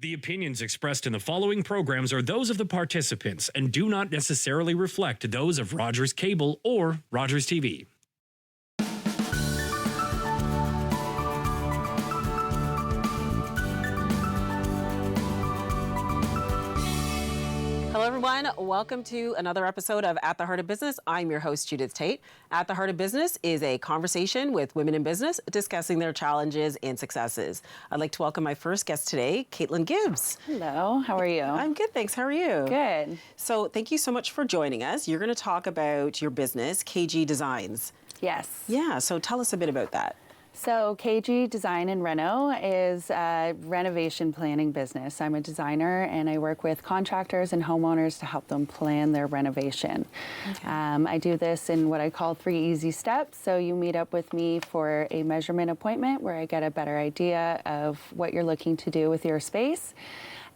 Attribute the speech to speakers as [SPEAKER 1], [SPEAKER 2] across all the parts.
[SPEAKER 1] The opinions expressed in the following programs are those of the participants and do not necessarily reflect those of Rogers Cable or Rogers TV.
[SPEAKER 2] Hello, everyone. Welcome to another episode of At the Heart of Business. I'm your host, Judith Tate. At the Heart of Business is a conversation with women in business discussing their challenges and successes. I'd like to welcome my first guest today, Caitlin Gibbs.
[SPEAKER 3] Hello, how are you?
[SPEAKER 2] I'm good, thanks. How are you?
[SPEAKER 3] Good.
[SPEAKER 2] So thank you so much for joining us. You're going to talk about your business, KG Designs.
[SPEAKER 3] Yes.
[SPEAKER 2] Yeah, so tell us a bit about that.
[SPEAKER 3] So KG Design and Reno is a renovation planning business. I'm a designer and I work with contractors and homeowners to help them plan their renovation. Okay. I do this in what I call 3 easy steps. So you meet up with me for a measurement appointment where I get a better idea of what you're looking to do with your space.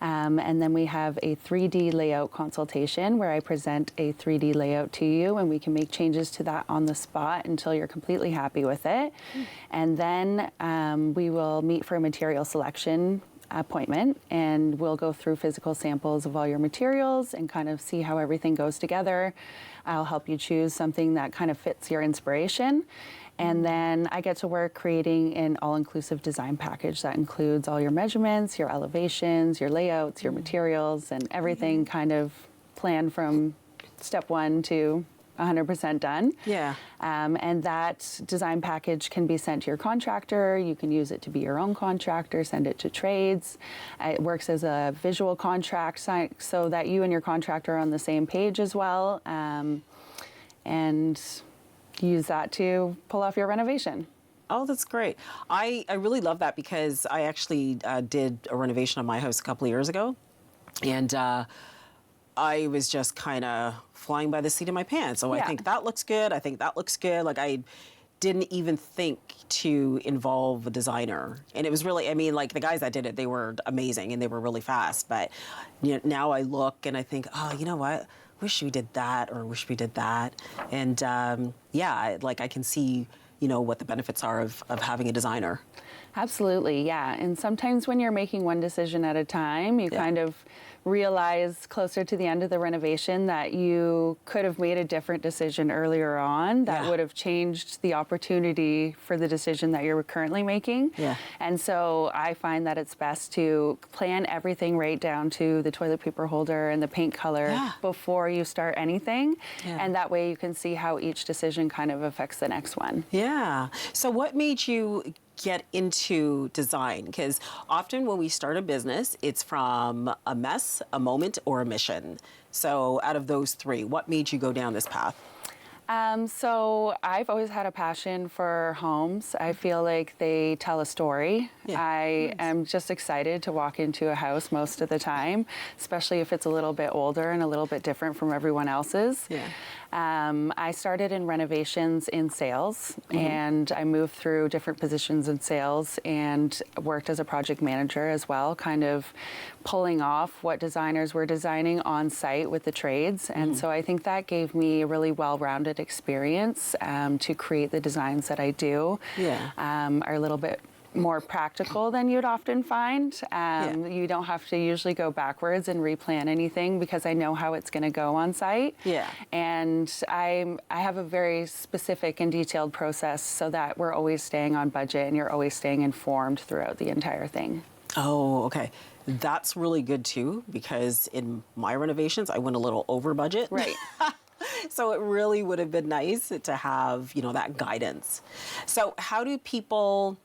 [SPEAKER 3] And then we have a 3D layout consultation where I present a 3D layout to you and we can make changes to that on the spot until you're completely happy with it. And then we will meet for a material selection appointment and we'll go through physical samples of all your materials and kind of see how everything goes together. I'll help you choose something that kind of fits your inspiration. And then I get to work creating an all-inclusive design package that includes all your measurements, your elevations, your layouts, your materials, and everything kind of planned from step 1 to 100% done.
[SPEAKER 2] Yeah.
[SPEAKER 3] And that design package can be sent to your contractor. You can use it to be your own contractor, send it to trades. It works as a visual contract so that you and your contractor are on the same page as well. And use that to pull off your renovation.
[SPEAKER 2] Oh, that's great. I really love that because I actually did a renovation on my house a couple of years ago. And I was just kind of flying by the seat of my pants. So I think that looks good. I think that looks good. Like I didn't even think to involve a designer. And it was really, I mean, like the guys that did it, they were amazing and they were really fast. But you know, now I look and I think, oh, you know what? Wish we did that or wish we did that. And yeah, like I can see, you know, what the benefits are of having a designer.
[SPEAKER 3] Absolutely, yeah. And sometimes when you're making one decision at a time, you kind of realize closer to the end of the renovation that you could have made a different decision earlier on that would have changed the opportunity for the decision that you're currently making.
[SPEAKER 2] Yeah.
[SPEAKER 3] And so I find that it's best to plan everything right down to the toilet paper holder and the paint color before you start anything. Yeah. And that way you can see how each decision kind of affects the next one.
[SPEAKER 2] Yeah. So what made you get into design? Because often when we start a business, it's from a mess, a moment, or a mission. So out of those 3, what made you go down this path?
[SPEAKER 3] So I've always had a passion for homes. I feel like they tell a story.
[SPEAKER 2] Yeah.
[SPEAKER 3] I am just excited to walk into a house most of the time, especially if it's a little bit older and a little bit different from everyone else's.
[SPEAKER 2] Yeah.
[SPEAKER 3] I started in renovations in sales and I moved through different positions in sales and worked as a project manager as well, kind of pulling off what designers were designing on site with the trades. And so I think that gave me a really well-rounded experience to create the designs that I do.
[SPEAKER 2] Yeah.
[SPEAKER 3] Are a little bit more practical than you'd often find. You don't have to usually go backwards and replan anything because I know how it's going to go on site.
[SPEAKER 2] Yeah.
[SPEAKER 3] And I have a very specific and detailed process so that we're always staying on budget and you're always staying informed throughout the entire thing.
[SPEAKER 2] Oh, okay. That's really good too, because in my renovations, I went a little over budget.
[SPEAKER 3] Right.
[SPEAKER 2] So it really would have been nice to have, you know, that guidance. So how do people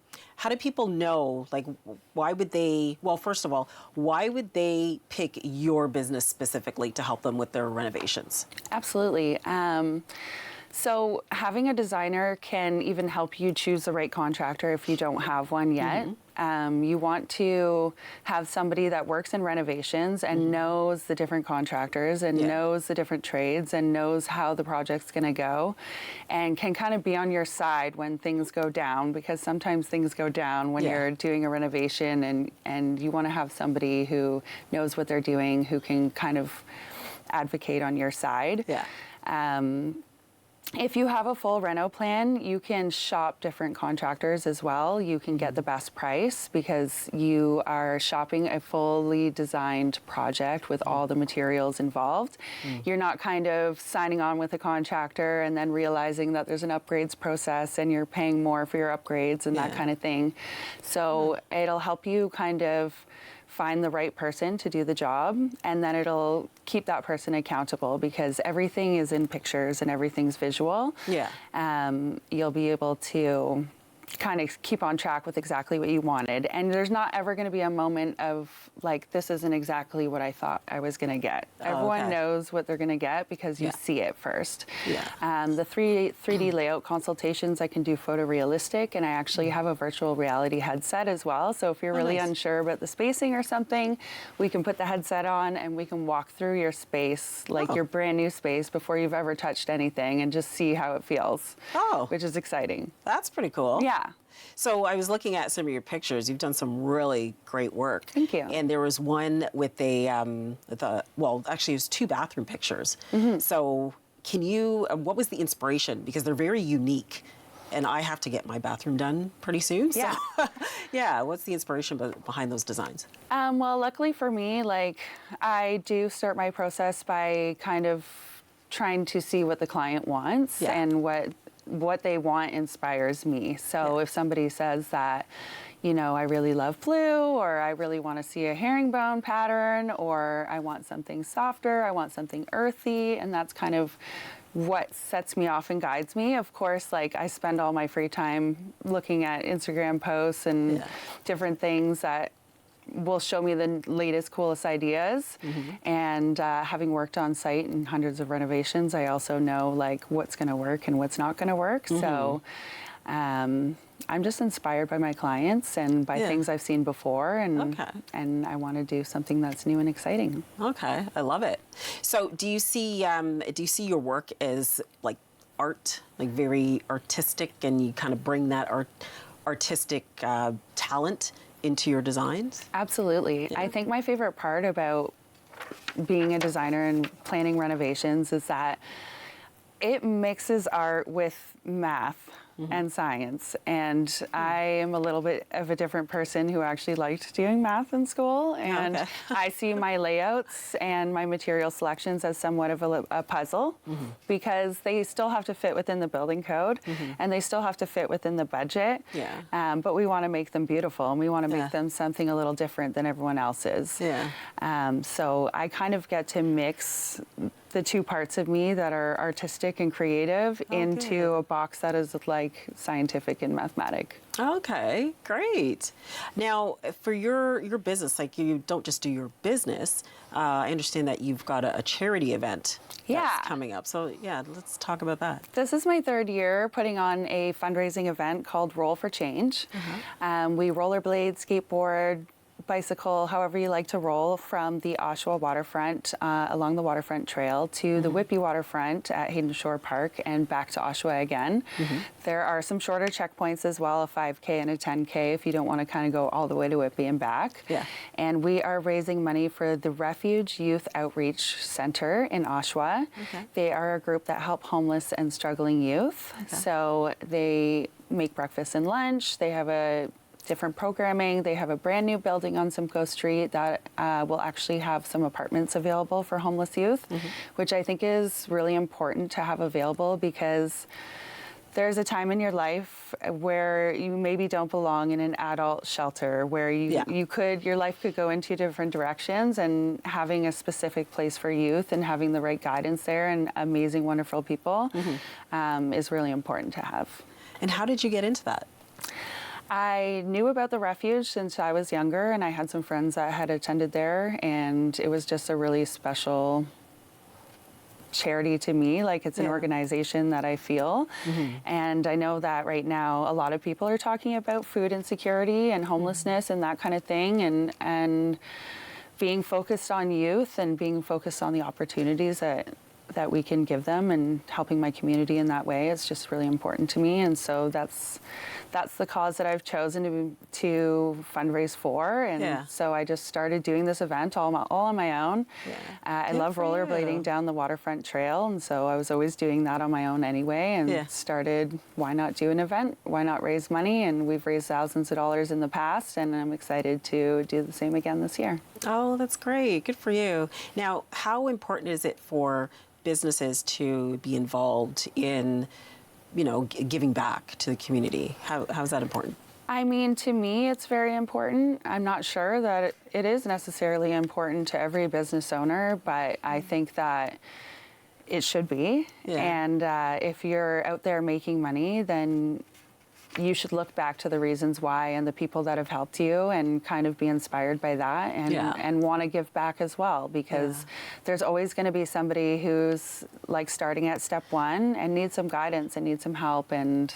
[SPEAKER 2] know, like, why would they, well, first of all, why would they pick your business specifically to help them with their renovations?
[SPEAKER 3] Absolutely. So having a designer can even help you choose the right contractor if you don't have one yet. You want to have somebody that works in renovations and knows the different contractors and knows the different trades and knows how the project's going to go and can kind of be on your side when things go down, because sometimes things go down when you're doing a renovation and you want to have somebody who knows what they're doing, who can kind of advocate on your side.
[SPEAKER 2] Yeah.
[SPEAKER 3] If you have a full reno plan, you can shop different contractors as well. You can get the best price because you are shopping a fully designed project with all the materials involved. You're not kind of signing on with a contractor and then realizing that there's an upgrades process and you're paying more for your upgrades and that kind of thing. So it'll help you kind of find the right person to do the job, and then it'll keep that person accountable because everything is in pictures and everything's visual.
[SPEAKER 2] Yeah.
[SPEAKER 3] You'll be able to kind of keep on track with exactly what you wanted. And there's not ever going to be a moment of like, this isn't exactly what I thought I was going to get. Everyone
[SPEAKER 2] okay.
[SPEAKER 3] knows what they're going to get because you see it first.
[SPEAKER 2] Yeah.
[SPEAKER 3] The 3D layout consultations, I can do photorealistic, and I actually have a virtual reality headset as well. So if you're really
[SPEAKER 2] nice.
[SPEAKER 3] unsure about the spacing or something, we can put the headset on and we can walk through your space, like your brand new space, before you've ever touched anything, and just see how it feels. Which is exciting.
[SPEAKER 2] That's pretty cool.
[SPEAKER 3] Yeah.
[SPEAKER 2] So I was looking at some of your pictures. You've done some really great work.
[SPEAKER 3] Thank you.
[SPEAKER 2] And there was one with well, actually, it was 2 bathroom pictures. So can you, what was the inspiration? Because they're very unique. And I have to get my bathroom done pretty soon.
[SPEAKER 3] Yeah.
[SPEAKER 2] So, yeah. What's the inspiration behind those designs?
[SPEAKER 3] Well, luckily for me, like, I do start my process by kind of trying to see what the client wants and what they want inspires me. So if somebody says that, you know, I really love blue, or I really want to see a herringbone pattern, or I want something softer, I want something earthy, and that's kind of what sets me off and guides me. Of course, like, I spend all my free time looking at Instagram posts and different things that will show me the latest, coolest ideas. And having worked on site in hundreds of renovations, I also know like what's going to work and what's not going to work. So I'm just inspired by my clients and by things I've seen before, and I want to do something that's new and exciting.
[SPEAKER 2] Okay, I love it. So do you see your work as like art, like very artistic, and you kind of bring that artistic talent into your designs?
[SPEAKER 3] Absolutely. I think my favorite part about being a designer and planning renovations is that it mixes art with math and science. And I am a little bit of a different person who actually liked doing math in school. And I see my layouts and my material selections as somewhat of a puzzle because they still have to fit within the building code and they still have to fit within the budget. But we want to make them beautiful, and we want to make them something a little different than everyone else's. So I kind of get to mix the 2 parts of me that are artistic and creative into a box that is like scientific and mathematic.
[SPEAKER 2] Okay, great. Now, for your business, like, you don't just do your business. I understand that you've got a charity event that's coming up. So yeah, let's talk about that.
[SPEAKER 3] This is my 3rd year putting on a fundraising event called Roll for Change. We rollerblade, skateboard, bicycle, however you like to roll, from the Oshawa waterfront along the waterfront trail to the Whitby waterfront at Hayden Shore Park and back to Oshawa again. There are some shorter checkpoints as well, a 5K and a 10K if you don't want to kind of go all the way to Whitby and back. And we are raising money for the Refuge Youth Outreach Center in Oshawa. They are a group that help homeless and struggling youth. So they make breakfast and lunch. They have a different programming. They have a brand new building on Simcoe Street that will actually have some apartments available for homeless youth, which I think is really important to have available because there's a time in your life where you maybe don't belong in an adult shelter, where your life could go in 2 different directions, and having a specific place for youth and having the right guidance there and amazing, wonderful people is really important to have.
[SPEAKER 2] And how did you get into that?
[SPEAKER 3] I knew about the Refuge since I was younger, and I had some friends that had attended there, and it was just a really special charity to me. Like, it's an organization that I feel. And I know that right now a lot of people are talking about food insecurity and homelessness and that kind of thing, and being focused on youth and being focused on the opportunities that that we can give them, and helping my community in that way is just really important to me. And so that's the cause that I've chosen to fundraise for. And so I just started doing this event all on my own. I love rollerblading down the waterfront trail, and so I was always doing that on my own anyway, and started, why not do an event? Why not raise money? And we've raised thousands of dollars in the past, and I'm excited to do the same again this year.
[SPEAKER 2] Oh, that's great. Good for you. Now, how important is it for businesses to be involved in, giving back to the community? How's that important?
[SPEAKER 3] I mean, to me, it's very important. I'm not sure that it is necessarily important to every business owner, but I think that it should be. And if you're out there making money, then you should look back to the reasons why and the people that have helped you, and kind of be inspired by that, and want to give back as well, because there's always going to be somebody who's like starting at step one and needs some guidance and needs some help, and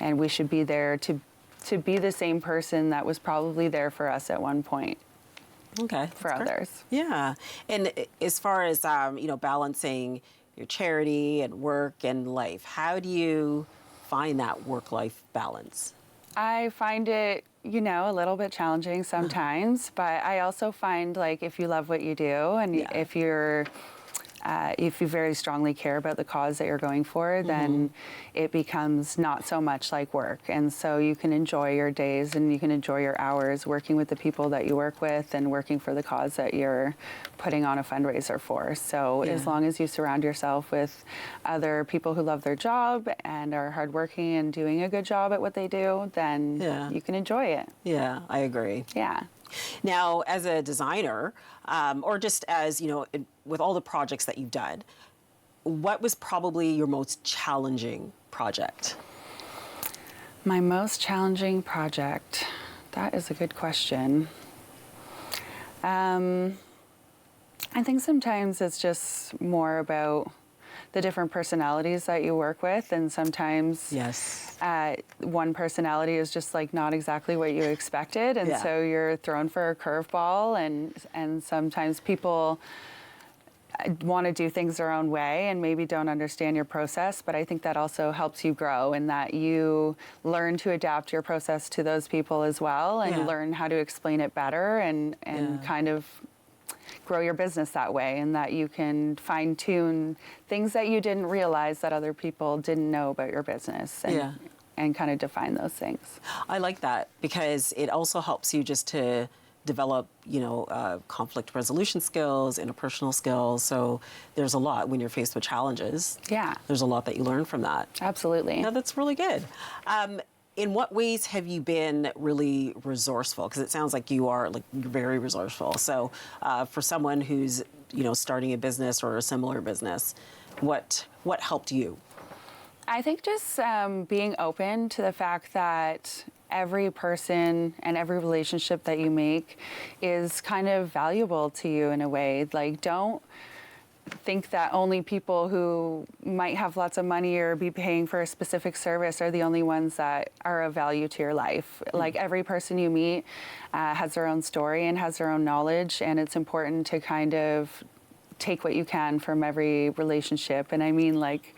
[SPEAKER 3] we should be there to be the same person that was probably there for us at one point.
[SPEAKER 2] Okay.
[SPEAKER 3] For others.
[SPEAKER 2] Yeah. And as far as balancing your charity and work and life, how do you find that work-life balance?
[SPEAKER 3] I find it, a little bit challenging sometimes, but I also find, like, if you love what you do, and if you very strongly care about the cause that you're going for, then it becomes not so much like work. And so you can enjoy your days and you can enjoy your hours working with the people that you work with and working for the cause that you're putting on a fundraiser for. So as long as you surround yourself with other people who love their job and are hardworking and doing a good job at what they do, then you can enjoy it.
[SPEAKER 2] Yeah, I agree.
[SPEAKER 3] Yeah.
[SPEAKER 2] Now, as a designer, or just as, with all the projects that you've done, what was probably your most challenging project?
[SPEAKER 3] My most challenging project? That is a good question. I think sometimes it's just more about the different personalities that you work with, and sometimes one personality is just like not exactly what you expected, and so you're thrown for a curveball, and sometimes people want to do things their own way and maybe don't understand your process, but I think that also helps you grow, in that you learn to adapt your process to those people as well, and learn how to explain it better, and kind of grow your business that way, and that you can fine-tune things that you didn't realize that other people didn't know about your business, and kind of define those things.
[SPEAKER 2] I like that, because it also helps you just to develop, conflict resolution skills, interpersonal skills. So there's a lot when you're faced with challenges.
[SPEAKER 3] Yeah.
[SPEAKER 2] There's a lot that you learn from that.
[SPEAKER 3] Absolutely.
[SPEAKER 2] Yeah, that's really good. In what ways have you been really resourceful? Because it sounds like you're very resourceful. So for someone who's, starting a business or a similar business, what helped you?
[SPEAKER 3] I think just being open to the fact that every person and every relationship that you make is kind of valuable to you in a way. Like, don't think that only people who might have lots of money or be paying for a specific service are the only ones that are of value to your life. Like, every person you meet has their own story and has their own knowledge, and it's important to kind of take what you can from every relationship. And I mean, like,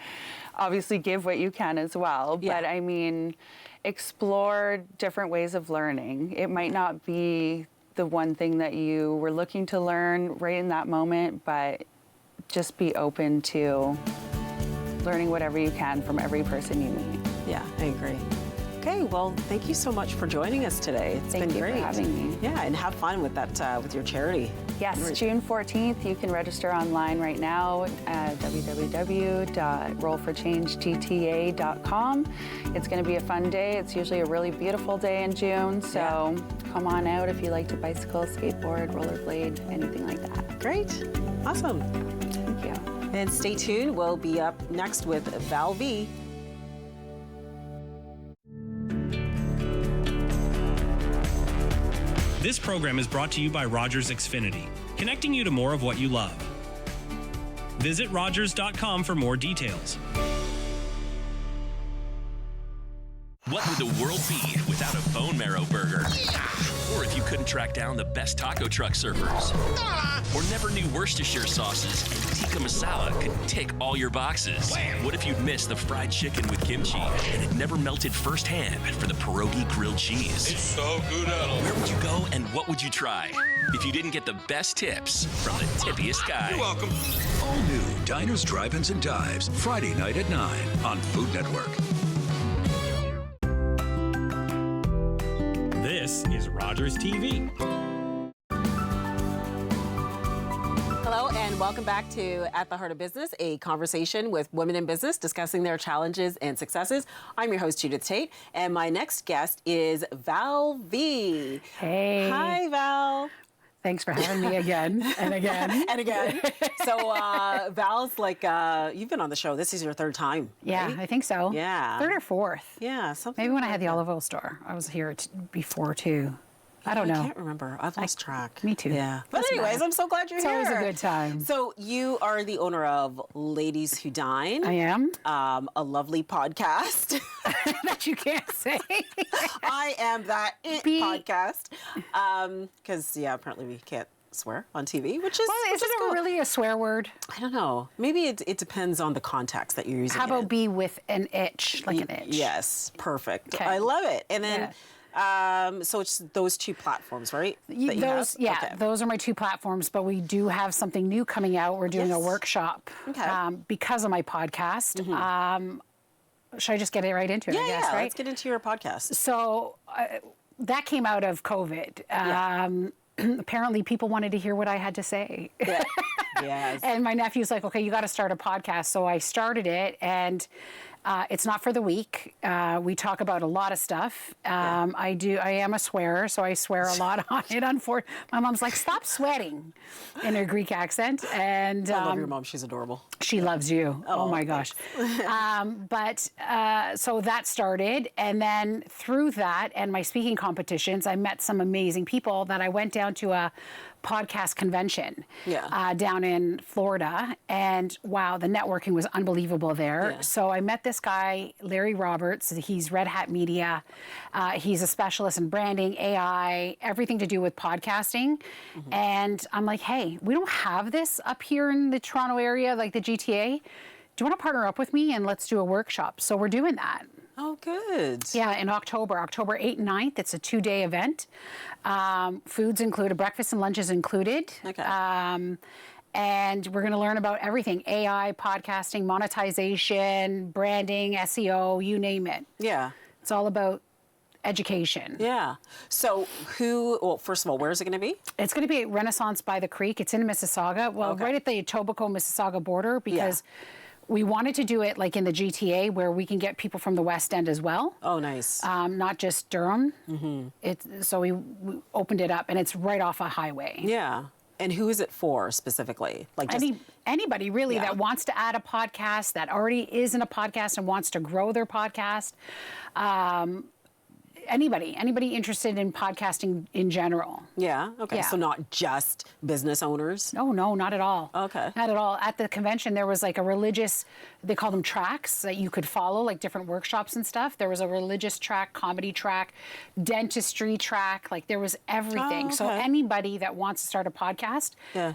[SPEAKER 3] obviously give what you can as well, but I mean, explore different ways of learning. It might not be the one thing that you were looking to learn right in that moment, but just be open to learning whatever you can from every person you meet.
[SPEAKER 2] Yeah, I agree. Okay, well, thank you so much for joining us today. It's been great.
[SPEAKER 3] Thank you for having me.
[SPEAKER 2] Yeah, and have fun with that, with your charity.
[SPEAKER 3] Yes, June 14th. You can register online right now at www.rollforchangegta.com. It's going to be a fun day. It's usually a really beautiful day in June, so come on out if you like to bicycle, skateboard, rollerblade, anything like that.
[SPEAKER 2] Great. Awesome.
[SPEAKER 3] Thank you.
[SPEAKER 2] And stay tuned. We'll be up next with Val V.
[SPEAKER 1] This program is brought to you by Rogers Xfinity, connecting you to more of what you love. Visit Rogers.com for more details.
[SPEAKER 4] What would the world be without a bone marrow burger? Yeah. Or if you couldn't track down the best taco truck surfers. Or never knew Worcestershire sauces and tikka masala could tick all your boxes. What if you'd missed the fried chicken with kimchi and it never melted firsthand for the pierogi grilled cheese?
[SPEAKER 5] It's so good at all.
[SPEAKER 4] Where would you go and what would you try if you didn't get the best tips from the tippiest guy?
[SPEAKER 5] You're welcome.
[SPEAKER 6] All new Diners, Drive-Ins, and Dives, Friday night at 9 on Food Network.
[SPEAKER 1] This is Rogers TV.
[SPEAKER 2] Hello, and welcome back to At the Heart of Business, a conversation with women in business discussing their challenges and successes. I'm your host, Judith Tate, and my next guest is Val V.
[SPEAKER 7] Hey.
[SPEAKER 2] Hi, Val.
[SPEAKER 7] Thanks for having me again and again.
[SPEAKER 2] And again. So Val's like, you've been on the show. This is your third time.
[SPEAKER 7] Yeah,
[SPEAKER 2] right?
[SPEAKER 7] I think so.
[SPEAKER 2] Yeah.
[SPEAKER 7] Third or fourth.
[SPEAKER 2] Yeah, something.
[SPEAKER 7] Maybe when I
[SPEAKER 2] like
[SPEAKER 7] had the
[SPEAKER 2] that.
[SPEAKER 7] olive oil store. I was here before too. I don't know.
[SPEAKER 2] I can't remember. I've lost track.
[SPEAKER 7] Me too.
[SPEAKER 2] Yeah. But
[SPEAKER 7] Doesn't
[SPEAKER 2] anyways,
[SPEAKER 7] matter.
[SPEAKER 2] I'm so glad you're
[SPEAKER 7] It's
[SPEAKER 2] here.
[SPEAKER 7] always a good time.
[SPEAKER 2] So you are the owner of Ladies Who Dine.
[SPEAKER 7] I am.
[SPEAKER 2] A lovely podcast.
[SPEAKER 7] That you can't say.
[SPEAKER 2] I am that
[SPEAKER 7] Be-
[SPEAKER 2] podcast. Because, apparently we can't swear on TV, which is,
[SPEAKER 7] Well,
[SPEAKER 2] which
[SPEAKER 7] isn't
[SPEAKER 2] is
[SPEAKER 7] it
[SPEAKER 2] cool.
[SPEAKER 7] really a swear word?
[SPEAKER 2] I don't know. Maybe it depends on the context that you're using.
[SPEAKER 7] How
[SPEAKER 2] it
[SPEAKER 7] about
[SPEAKER 2] in.
[SPEAKER 7] be with an itch, like an itch?
[SPEAKER 2] Yes, perfect.
[SPEAKER 7] Okay.
[SPEAKER 2] I love it. And then, so it's those two platforms, right? that you
[SPEAKER 7] Those,
[SPEAKER 2] have?
[SPEAKER 7] yeah,
[SPEAKER 2] Okay.
[SPEAKER 7] those are my two platforms, but we do have something new coming out. We're doing a
[SPEAKER 2] Yes.
[SPEAKER 7] workshop
[SPEAKER 2] Okay.
[SPEAKER 7] because of my podcast. Should I just get it right into it, I guess, right?
[SPEAKER 2] Let's get into your podcast.
[SPEAKER 7] So that came out of COVID. Apparently, people wanted to hear what I had to say.
[SPEAKER 2] Yeah. Yes.
[SPEAKER 7] And my nephew's like, okay, you got to start a podcast. So I started it, and it's not for the weak. We talk about a lot of stuff. I am a swearer, so I swear a lot on it. My mom's like, stop sweating, in her Greek accent. And
[SPEAKER 2] I love your mom. She's adorable.
[SPEAKER 7] she loves you. Oh my gosh. So that started. And then through that and my speaking competitions, I met some amazing people that I went down to a podcast convention down in Florida. And wow, the networking was unbelievable there.
[SPEAKER 2] Yeah.
[SPEAKER 7] So I met this guy, Larry Roberts. He's Red Hat Media. He's a specialist in branding, AI, everything to do with podcasting. And I'm like, hey, we don't have this up here in the Toronto area, like the GTA. Do you want to partner up with me and let's do a workshop? So we're doing that.
[SPEAKER 2] Oh, good.
[SPEAKER 7] Yeah, in October 8th and 9th. It's a 2-day event. Food's included, breakfast and lunch is included.
[SPEAKER 2] Okay.
[SPEAKER 7] And we're going to learn about everything, AI, podcasting, monetization, branding, SEO, you name it.
[SPEAKER 2] Yeah.
[SPEAKER 7] It's all about education.
[SPEAKER 2] Yeah. So first of all, where is it going to be?
[SPEAKER 7] It's going to be at Renaissance by the Creek. It's in Mississauga. Well,
[SPEAKER 2] Okay.
[SPEAKER 7] right at the Etobicoke-Mississauga border, because we wanted to do it like in the GTA where we can get people from the West End as well.
[SPEAKER 2] Oh, nice.
[SPEAKER 7] Not just Durham. So we opened it up, and it's right off a highway.
[SPEAKER 2] Yeah. And who is it for specifically? Like just,
[SPEAKER 7] Anybody really
[SPEAKER 2] Yeah.
[SPEAKER 7] that wants to add a podcast, that already is in a podcast and wants to grow their podcast. Anybody interested in podcasting in general.
[SPEAKER 2] yeah. Okay.
[SPEAKER 7] Yeah.
[SPEAKER 2] So not just business owners.
[SPEAKER 7] No, not at all.
[SPEAKER 2] Okay.
[SPEAKER 7] Not at all. At the convention, there was like a religious, they call them tracks that you could follow, like different workshops and stuff. There was a religious track, comedy track, dentistry track, like there was everything.
[SPEAKER 2] Oh,
[SPEAKER 7] So
[SPEAKER 2] okay.
[SPEAKER 7] anybody that wants to start a podcast,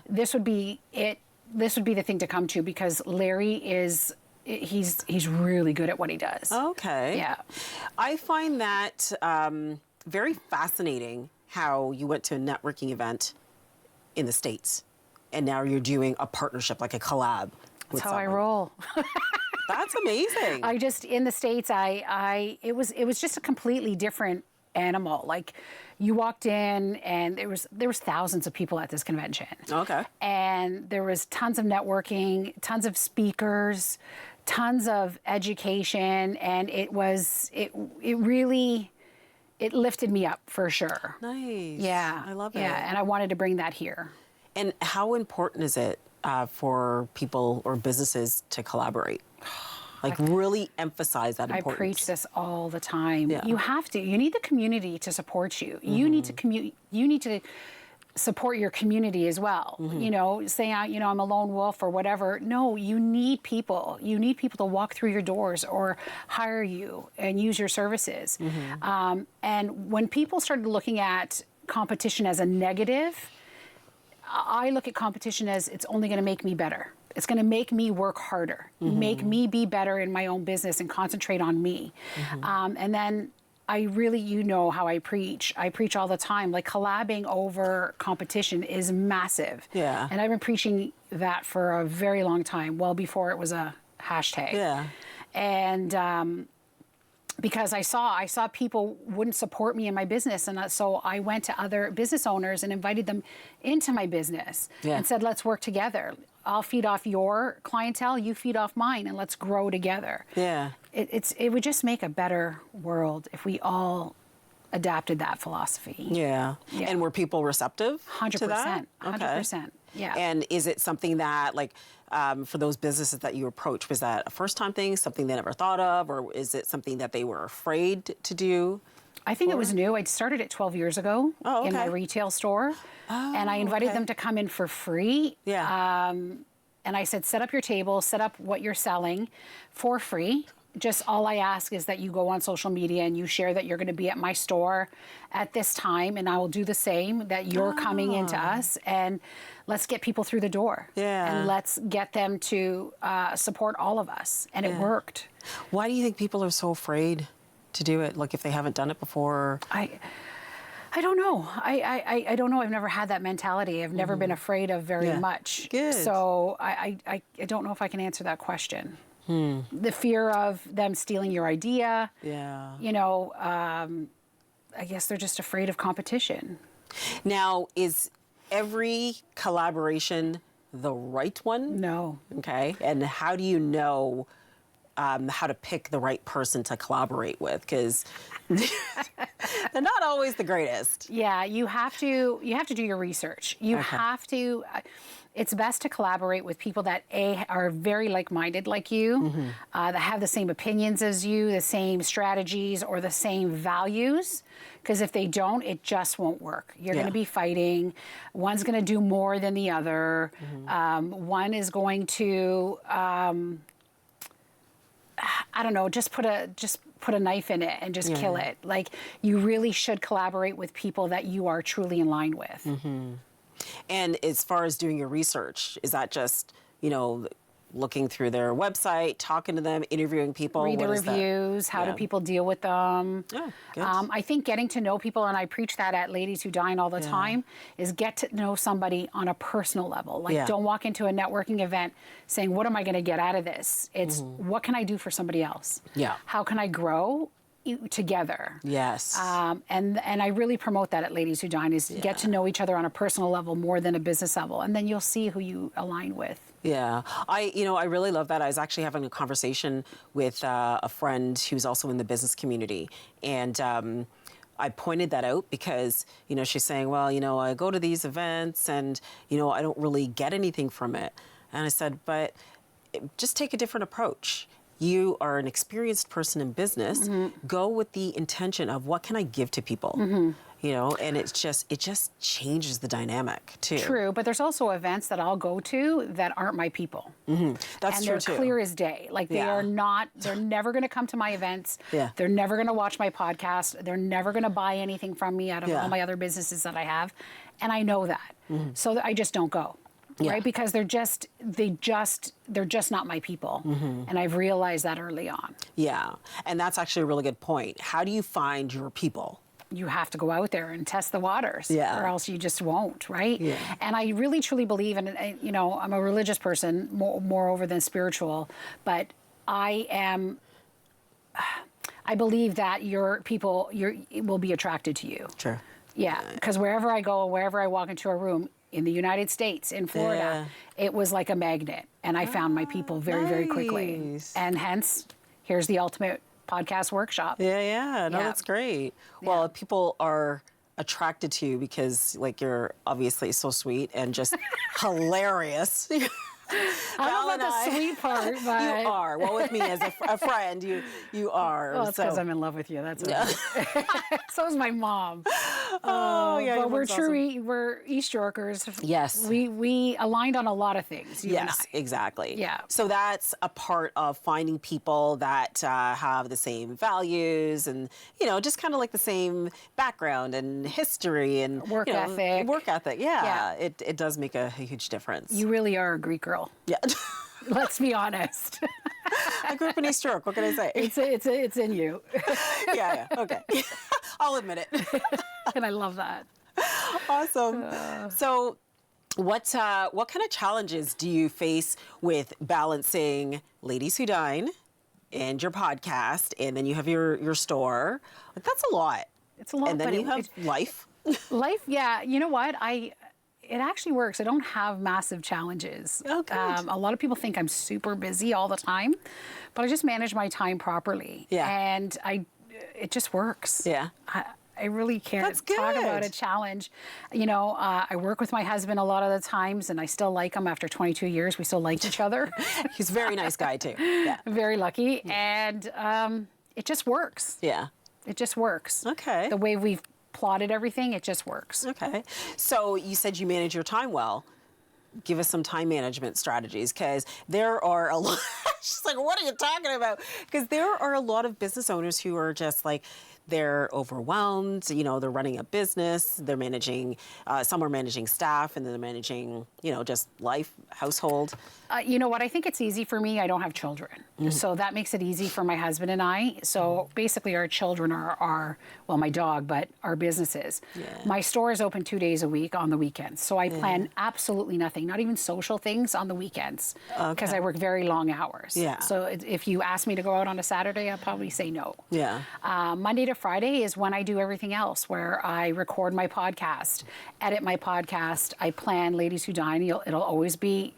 [SPEAKER 7] this would be it. This would be the thing to come to because Larry is, he's really good at what he does.
[SPEAKER 2] Okay.
[SPEAKER 7] Yeah.
[SPEAKER 2] I find that very fascinating how you went to a networking event in the States and now you're doing a partnership, like a collab.
[SPEAKER 7] That's how I roll.
[SPEAKER 2] That's amazing.
[SPEAKER 7] I just in the States, it was just a completely different animal. Like you walked in and there was thousands of people at this convention.
[SPEAKER 2] Okay.
[SPEAKER 7] And there was tons of networking, tons of speakers, tons of education, and it really lifted me up for sure.
[SPEAKER 2] Nice.
[SPEAKER 7] Yeah.
[SPEAKER 2] I love it.
[SPEAKER 7] Yeah, and I wanted to bring that here.
[SPEAKER 2] And how important is it for people or businesses to collaborate? Like really emphasize that
[SPEAKER 7] I
[SPEAKER 2] importance.
[SPEAKER 7] preach this all the time.
[SPEAKER 2] Yeah.
[SPEAKER 7] You have to. You need the community to support you. You need to You need to support your community as well. You know, saying I'm a lone wolf or whatever. No, you need people. You need people to walk through your doors or hire you and use your services. And when people started looking at competition as a negative. I look at competition as it's only going to make me better. It's going to make me work harder, make me be better in my own business and concentrate on me. And then I really, you know how I preach. I preach all the time. Like collabing over competition is massive.
[SPEAKER 2] Yeah.
[SPEAKER 7] And I've been preaching that for a very long time, well before it was a hashtag.
[SPEAKER 2] Yeah.
[SPEAKER 7] And because I saw people wouldn't support me in my business, and so I went to other business owners and invited them into my business and said, let's work together. I'll feed off your clientele, you feed off mine, and let's grow together.
[SPEAKER 2] Yeah.
[SPEAKER 7] It would just make a better world if we all adapted that philosophy.
[SPEAKER 2] Yeah.
[SPEAKER 7] Yeah.
[SPEAKER 2] And were people receptive
[SPEAKER 7] 100%.
[SPEAKER 2] to that?
[SPEAKER 7] 100%. Yeah.
[SPEAKER 2] And is it something that, like, for those businesses that you approach, was that a first-time thing, something they never thought of, or is it something that they were afraid to do?
[SPEAKER 7] I think it was new. I started it 12 years ago in my retail store, and I invited them to come in for free.
[SPEAKER 2] Yeah.
[SPEAKER 7] And I said, set up your table, set up what you're selling for free. Just all I ask is that you go on social media and you share that you're going to be at my store at this time, and I will do the same, that you're coming into us, and let's get people through the door.
[SPEAKER 2] Yeah.
[SPEAKER 7] And let's get them to support all of us. And it worked.
[SPEAKER 2] Why do you think people are so afraid to do it? Like, if they haven't done it before?
[SPEAKER 7] I don't know. I don't know. I've never had that mentality. I've never been afraid of very much.
[SPEAKER 2] Good.
[SPEAKER 7] So I don't know if I can answer that question. The fear of them stealing your idea.
[SPEAKER 2] Yeah.
[SPEAKER 7] You know, I guess they're just afraid of competition.
[SPEAKER 2] Now, is every collaboration the right one?
[SPEAKER 7] No.
[SPEAKER 2] Okay. And how do you know how to pick the right person to collaborate with? Because they're not always the greatest.
[SPEAKER 7] Yeah, you have to do your research. You have to. It's best to collaborate with people that are very like-minded like you, that have the same opinions as you, the same strategies or the same values. Because if they don't, it just won't work. You're going to be fighting. One's going to do more than the other. One is going to, I don't know, just put a knife in it and just kill it. Like, you really should collaborate with people that you are truly in line with.
[SPEAKER 2] And as far as doing your research, is that just, looking through their website, talking to them, interviewing people?
[SPEAKER 7] Read the
[SPEAKER 2] What is that?
[SPEAKER 7] reviews, how do people deal with them.
[SPEAKER 2] Oh, good.
[SPEAKER 7] I think getting to know people, and I preach that at Ladies Who Dine all the time, is get to know somebody on a personal level. Like, don't walk into a networking event saying, what am I going to get out of this? It's, what can I do for somebody else?
[SPEAKER 2] Yeah.
[SPEAKER 7] How can I grow together?
[SPEAKER 2] Yes.
[SPEAKER 7] And I really promote that at Ladies Who Dine, is get to know each other on a personal level more than a business level, and then you'll see who you align with.
[SPEAKER 2] Yeah, I really love that. I was actually having a conversation with a friend who's also in the business community, and I pointed that out because, she's saying, well, I go to these events and, I don't really get anything from it. And I said, but just take a different approach. You are an experienced person in business. Go with the intention of, what can I give to people? And it just changes the dynamic too.
[SPEAKER 7] True, but there's also events that I'll go to that aren't my people.
[SPEAKER 2] That's
[SPEAKER 7] and
[SPEAKER 2] true
[SPEAKER 7] they're
[SPEAKER 2] too.
[SPEAKER 7] clear as day. Like, they are not, they're never going to come to my events.
[SPEAKER 2] Yeah.
[SPEAKER 7] They're never going to watch my podcast. They're never going to buy anything from me out of
[SPEAKER 2] Yeah.
[SPEAKER 7] all my other businesses that I have. And I know that. So I just don't go. Right? Because they're just not my people. And I've realized that early on.
[SPEAKER 2] Yeah, and that's actually a really good point. How do you find your people?
[SPEAKER 7] You have to go out there and test the waters,
[SPEAKER 2] Yeah.
[SPEAKER 7] or else you just won't, right?
[SPEAKER 2] Yeah.
[SPEAKER 7] And I really truly believe, and I'm a religious person more over than spiritual, but I believe that your people will be attracted to you.
[SPEAKER 2] Sure.
[SPEAKER 7] Yeah, because wherever I go, wherever I walk into a room in the United States, in Florida, it was like a magnet, and I found my people very, very quickly.
[SPEAKER 2] Nice.
[SPEAKER 7] And hence, here's the ultimate podcast workshop.
[SPEAKER 2] Yeah. No,
[SPEAKER 7] Yeah.
[SPEAKER 2] that's great. Well, people are attracted to you because, like, you're obviously so sweet and just hilarious.
[SPEAKER 7] I don't know
[SPEAKER 2] and
[SPEAKER 7] about the
[SPEAKER 2] I-
[SPEAKER 7] sweet part, but
[SPEAKER 2] You are. Well, with me as a friend, you are.
[SPEAKER 7] Well, it's because
[SPEAKER 2] so.
[SPEAKER 7] I'm in love with you. That's why. So is my mom.
[SPEAKER 2] Oh, yeah. your
[SPEAKER 7] But we're
[SPEAKER 2] mom's
[SPEAKER 7] true.
[SPEAKER 2] awesome.
[SPEAKER 7] We're East Yorkers.
[SPEAKER 2] Yes.
[SPEAKER 7] We aligned on a lot of things. You
[SPEAKER 2] Yes,
[SPEAKER 7] and I.
[SPEAKER 2] exactly.
[SPEAKER 7] Yeah.
[SPEAKER 2] So that's a part of finding people that have the same values and, just kind of like the same background and history and
[SPEAKER 7] Work ethic.
[SPEAKER 2] Work ethic. Yeah.
[SPEAKER 7] Yeah.
[SPEAKER 2] It does make a huge difference.
[SPEAKER 7] You really are a Greek girl.
[SPEAKER 2] yeah.
[SPEAKER 7] Let's be honest.
[SPEAKER 2] I grew up in East York. What can I say?
[SPEAKER 7] It's in you,
[SPEAKER 2] yeah. Okay. I'll admit it.
[SPEAKER 7] and I love that.
[SPEAKER 2] Awesome. So, what kind of challenges do you face with balancing Ladies Who Dine and your podcast, and then you have your store? Like, that's a lot.
[SPEAKER 7] It's a lot,
[SPEAKER 2] And then
[SPEAKER 7] but
[SPEAKER 2] you have life.
[SPEAKER 7] life. Yeah, you know what? It actually works. I don't have massive challenges.
[SPEAKER 2] Oh, good.
[SPEAKER 7] A lot of people think I'm super busy all the time, but I just manage my time properly.
[SPEAKER 2] Yeah.
[SPEAKER 7] And it just works.
[SPEAKER 2] Yeah.
[SPEAKER 7] I really can't
[SPEAKER 2] That's
[SPEAKER 7] talk about
[SPEAKER 2] good.
[SPEAKER 7] a challenge. I work with my husband a lot of the times, and I still like him after 22 years. We still like each other.
[SPEAKER 2] He's a very nice guy too. Yeah.
[SPEAKER 7] I'm very lucky, and it just works.
[SPEAKER 2] Yeah.
[SPEAKER 7] It just works.
[SPEAKER 2] Okay.
[SPEAKER 7] The way we've plotted everything, it just works.
[SPEAKER 2] Okay. So you said you manage your time well. Give us some time management strategies, because there are a lot. She's like, what are you talking about? Because there are a lot of business owners who are just like, they're overwhelmed. They're running a business. They're managing. Some are managing staff, and then they're managing, just life, household.
[SPEAKER 7] You know what? I think it's easy for me. I don't have children. So that makes it easy for my husband and I. So basically our children are well, my dog, but our businesses.
[SPEAKER 2] Yeah.
[SPEAKER 7] My store is open 2 days a week on the weekends. So I plan absolutely nothing, not even social things on the weekends, because I work very long hours.
[SPEAKER 2] Yeah.
[SPEAKER 7] So if you ask me to go out on a Saturday, I'll probably say no.
[SPEAKER 2] Yeah.
[SPEAKER 7] Monday to Friday is when I do everything else, where I record my podcast, edit my podcast. I plan Ladies Who Dine. It'll always be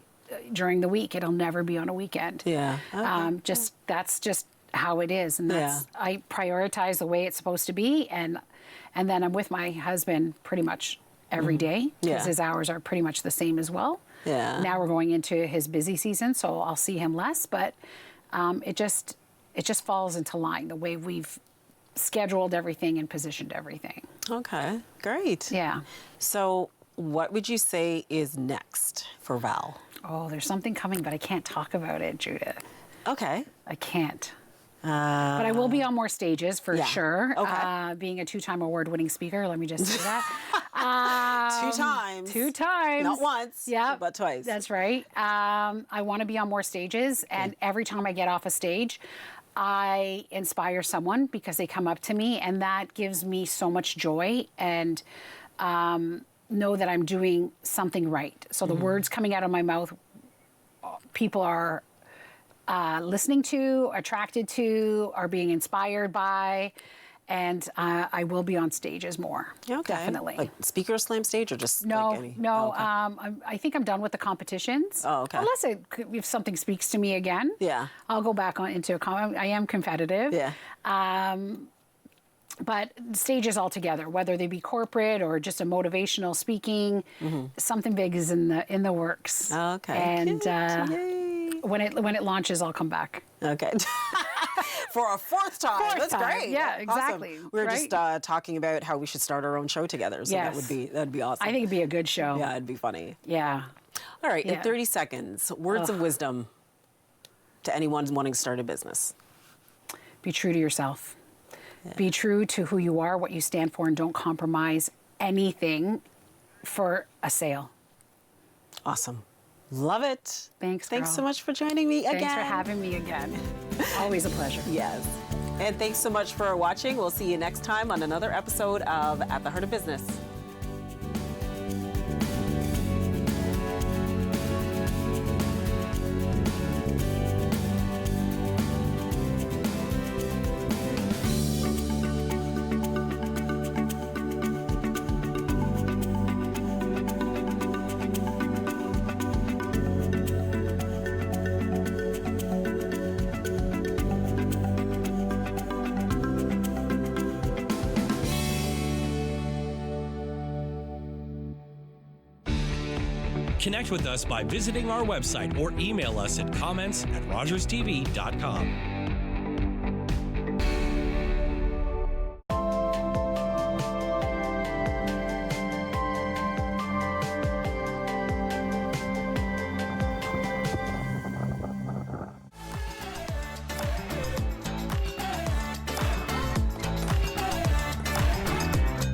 [SPEAKER 7] during the week. It'll never be on a weekend.
[SPEAKER 2] Yeah. Okay.
[SPEAKER 7] That's just how it is, and that's I prioritize the way it's supposed to be, and then I'm with my husband pretty much every day, because
[SPEAKER 2] Yeah.
[SPEAKER 7] his hours are pretty much the same as well.
[SPEAKER 2] Yeah.
[SPEAKER 7] Now we're going into his busy season, so I'll see him less, but it just falls into line the way we've scheduled everything and positioned everything.
[SPEAKER 2] Okay. Great.
[SPEAKER 7] Yeah.
[SPEAKER 2] So, what would you say is next for Val?
[SPEAKER 7] Oh, there's something coming, but I can't talk about it, Judith.
[SPEAKER 2] Okay.
[SPEAKER 7] I can't. But I will be on more stages for
[SPEAKER 2] yeah.
[SPEAKER 7] sure.
[SPEAKER 2] Okay.
[SPEAKER 7] Being a 2-time award-winning speaker, let me just say that.
[SPEAKER 2] 2 times.
[SPEAKER 7] 2 times.
[SPEAKER 2] Not once.
[SPEAKER 7] Yeah,
[SPEAKER 2] But twice.
[SPEAKER 7] That's right. I want to be on more stages, and every time I get off a stage, I inspire someone because they come up to me, and that gives me so much joy, and know that I'm doing something right. So the words coming out of my mouth, people are listening to, attracted to, are being inspired by, and I will be on stages more.
[SPEAKER 2] Okay.
[SPEAKER 7] Definitely.
[SPEAKER 2] Like speaker slam stage or just
[SPEAKER 7] No,
[SPEAKER 2] like any?
[SPEAKER 7] no.
[SPEAKER 2] Oh, okay.
[SPEAKER 7] I think I'm done with the competitions.
[SPEAKER 2] Oh, okay.
[SPEAKER 7] Unless if something speaks to me again,
[SPEAKER 2] Yeah.
[SPEAKER 7] I'll go back into a I am competitive.
[SPEAKER 2] Yeah.
[SPEAKER 7] But stages altogether, whether they be corporate or just a motivational speaking, something big is in the works.
[SPEAKER 2] Okay.
[SPEAKER 7] And
[SPEAKER 2] Yay.
[SPEAKER 7] when it launches, I'll come back.
[SPEAKER 2] Okay. For a fourth time.
[SPEAKER 7] Fourth
[SPEAKER 2] That's
[SPEAKER 7] time.
[SPEAKER 2] great.
[SPEAKER 7] Yeah,
[SPEAKER 2] Awesome.
[SPEAKER 7] exactly.
[SPEAKER 2] We were
[SPEAKER 7] Right.
[SPEAKER 2] just talking about how we should start our own show together. So
[SPEAKER 7] Yes.
[SPEAKER 2] that'd be awesome.
[SPEAKER 7] I think it'd be a good show.
[SPEAKER 2] Yeah, it'd be funny.
[SPEAKER 7] Yeah.
[SPEAKER 2] All right, in
[SPEAKER 7] Yeah.
[SPEAKER 2] 30 seconds, words of wisdom to anyone wanting to start a business.
[SPEAKER 7] Be true to yourself. Be true to who you are, what you stand for, and don't compromise anything for a sale.
[SPEAKER 2] Awesome. Love it.
[SPEAKER 7] Thanks,
[SPEAKER 2] Thanks
[SPEAKER 7] girl.
[SPEAKER 2] so much for joining me again.
[SPEAKER 7] Thanks for having me again. Always a pleasure.
[SPEAKER 2] Yes. And thanks so much for watching. We'll see you next time on another episode of At the Heart of Business.
[SPEAKER 5] Connect with us by visiting our website or email us at comments@rogerstv.com.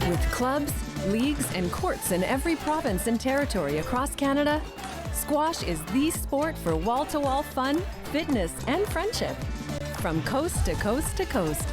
[SPEAKER 8] With clubs, leagues, and courts in every province and territory across Canada, squash is the sport for wall-to-wall fun, fitness, and friendship. From coast to coast to coast,